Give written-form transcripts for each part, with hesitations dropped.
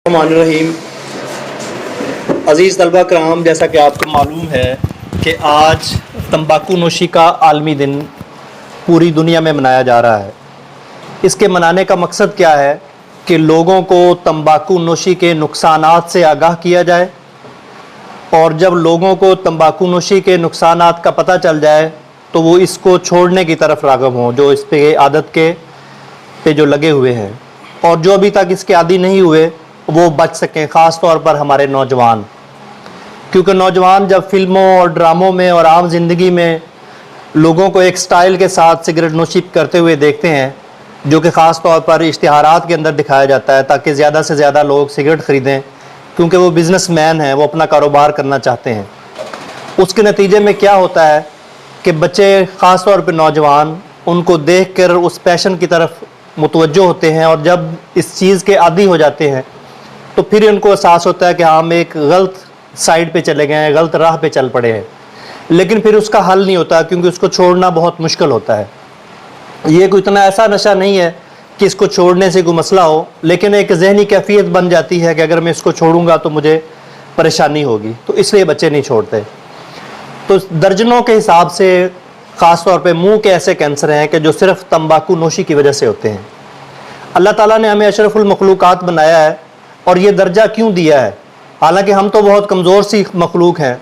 रहीम। अज़ीज़ तलबा कराम, जैसा कि आपको मालूम है कि आज तंबाकू नोशी का आलमी दिन पूरी दुनिया में मनाया जा रहा है। इसके मनाने का मकसद क्या है कि लोगों को तंबाकू नोशी के नुकसानात से आगाह किया जाए, और जब लोगों को तंबाकू नोशी के नुकसानात का पता चल जाए तो वो इसको छोड़ने की तरफ राग़िब हों, जो इस पे आदत के पे जो लगे हुए हैं, और जो अभी तक इसके आदी नहीं हुए वो बच सकें, ख़ास तौर पर हमारे नौजवान। क्योंकि नौजवान जब फिल्मों और ड्रामों में और आम ज़िंदगी में लोगों को एक स्टाइल के साथ सिगरेट नोशी करते हुए देखते हैं, जो कि ख़ास तौर पर इश्तिहारात के अंदर दिखाया जाता है ताकि ज़्यादा से ज़्यादा लोग सिगरेट ख़रीदें, क्योंकि वो बिज़नेसमैन हैं, वो अपना कारोबार करना चाहते हैं। उसके नतीजे में क्या होता है कि बच्चे, ख़ास तौर पर नौजवान, उनको देख कर उस पैशन की तरफ मुतवज्जो होते हैं, और जब इस चीज़ के आदी हो जाते हैं तो फिर इनको एहसास होता है कि हम एक गलत साइड पे चले गए हैं, गलत राह पे चल पड़े हैं। लेकिन फिर उसका हल नहीं होता, क्योंकि उसको छोड़ना बहुत मुश्किल होता है। ये कोई इतना ऐसा नशा नहीं है कि इसको छोड़ने से कोई मसला हो, लेकिन एक जहनी कैफियत बन जाती है कि अगर मैं इसको छोड़ूंगा तो मुझे परेशानी होगी, तो इसलिए बच्चे नहीं छोड़ते। तो दर्जनों के हिसाब से ख़ास तौर पे मुंह के ऐसे कैंसर हैं कि जो सिर्फ तंबाकू नोशी की वजह से होते हैं। अल्लाह ताला ने हमें अशरफुल मखलूक़ात बनाया है, और ये दर्जा क्यों दिया है? हालांकि हम तो बहुत कमज़ोर सी मखलूक हैं।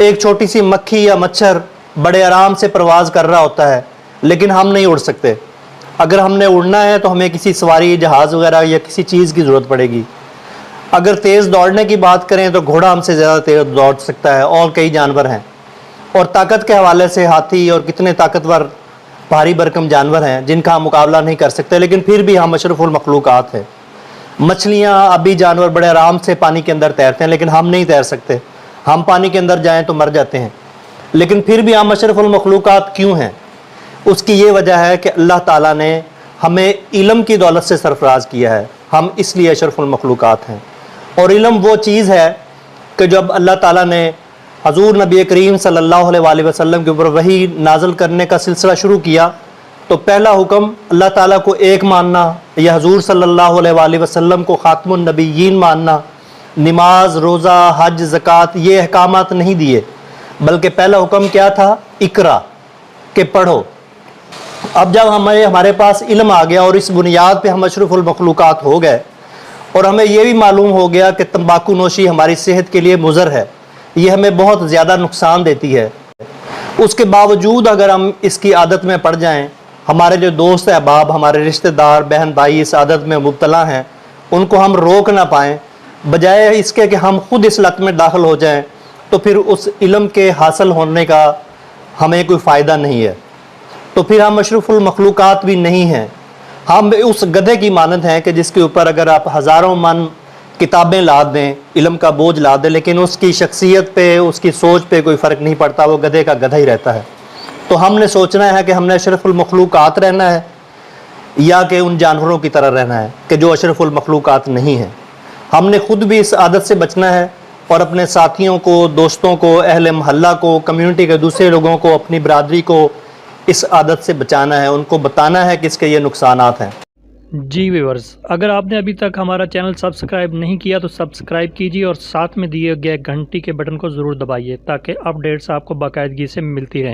एक छोटी सी मक्खी या मच्छर बड़े आराम से परवाज़ कर रहा होता है, लेकिन हम नहीं उड़ सकते। अगर हमने उड़ना है तो हमें किसी सवारी, जहाज़ वगैरह या किसी चीज़ की ज़रूरत पड़ेगी। अगर तेज़ दौड़ने की बात करें तो घोड़ा हमसे ज़्यादा तेज़ दौड़ सकता है, और कई जानवर हैं। और ताकत के हवाले से हाथी और कितने ताकतवर भारी भरकम जानवर हैं जिनका हम मुकाबला नहीं कर सकते, लेकिन फिर भी हम अशरफुल मखलूक़ात हैं। मछलियाँ, आबी जानवर बड़े आराम से पानी के अंदर तैरते हैं, लेकिन हम नहीं तैर सकते। हम पानी के अंदर जाएं तो मर जाते हैं। लेकिन फिर भी हम अशरफुल मखलूक़ात क्यों हैं? उसकी ये वजह है कि अल्लाह ताला ने हमें इल्म की दौलत से सरफराज किया है। हम इसलिए अशरफुल मखलूक़ात हैं। और इल्म वो चीज़ है कि जब अल्लाह ताला ने हज़ूर नबी करीम सल्लल्लाहु अलैहि वसल्लम के ऊपर वही नाज़िल करने का सिलसिला शुरू किया, तो पहला हुक्म अल्लाह ताला को एक मानना, या हज़ूर सल्लल्लाहु अलैहि वसल्लम को ख़ातमुन नबिय्यीन मानना। नमाज, रोज़ा, हज, ज़कात, ये अहकामात नहीं दिए, बल्कि पहला हुक्म क्या था? इकरा, के पढ़ो। अब जब हमारे पास इल्म आ गया और इस बुनियाद पे हम अशरफुल मखलूक़ात हो गए, और हमें ये भी मालूम हो गया कि तंबाकू नोशी हमारी सेहत के लिए मुज़र है, ये हमें बहुत ज़्यादा नुकसान देती है। उसके बावजूद अगर हम इसकी आदत में पड़ जाएं, हमारे जो दोस्त अहबाब, हमारे रिश्तेदार, बहन भाई इस आदत में मुब्तला हैं, उनको हम रोक ना पाएँ, बजाय इसके कि हम खुद इस लत में दाखिल हो जाएं, तो फिर उस इल्म के हासिल होने का हमें कोई फ़ायदा नहीं है। तो फिर हम अशरफुल मखलूक़ात भी नहीं हैं। हम उस गधे की मानद हैं कि जिसके ऊपर अगर आप हज़ारों मन किताबें लाद दें, इल्म का बोझ लाद दें, लेकिन उसकी शख्सियत पे, उसकी सोच पे कोई फ़र्क नहीं पड़ता, वो गधे का गधा ही रहता है। तो हमने सोचना है कि हमने अशरफुल मखलूक़ात रहना है, या कि उन जानवरों की तरह रहना है कि जो अशरफुल मखलूक़ात नहीं हैं। हमने ख़ुद भी इस आदत से बचना है, और अपने साथियों को, दोस्तों को, अहले महल्ला को, कम्यूनिटी के दूसरे लोगों को, अपनी बरादरी को इस आदत से बचाना है, उनको बताना है कि इसके ये नुकसानात हैं। जी व्यूअर्स, अगर आपने अभी तक हमारा चैनल सब्सक्राइब नहीं किया तो सब्सक्राइब कीजिए, और साथ में दिए गए घंटी के बटन को ज़रूर दबाइए ताकि अपडेट्स आपको बाकायदगी से मिलती रहें।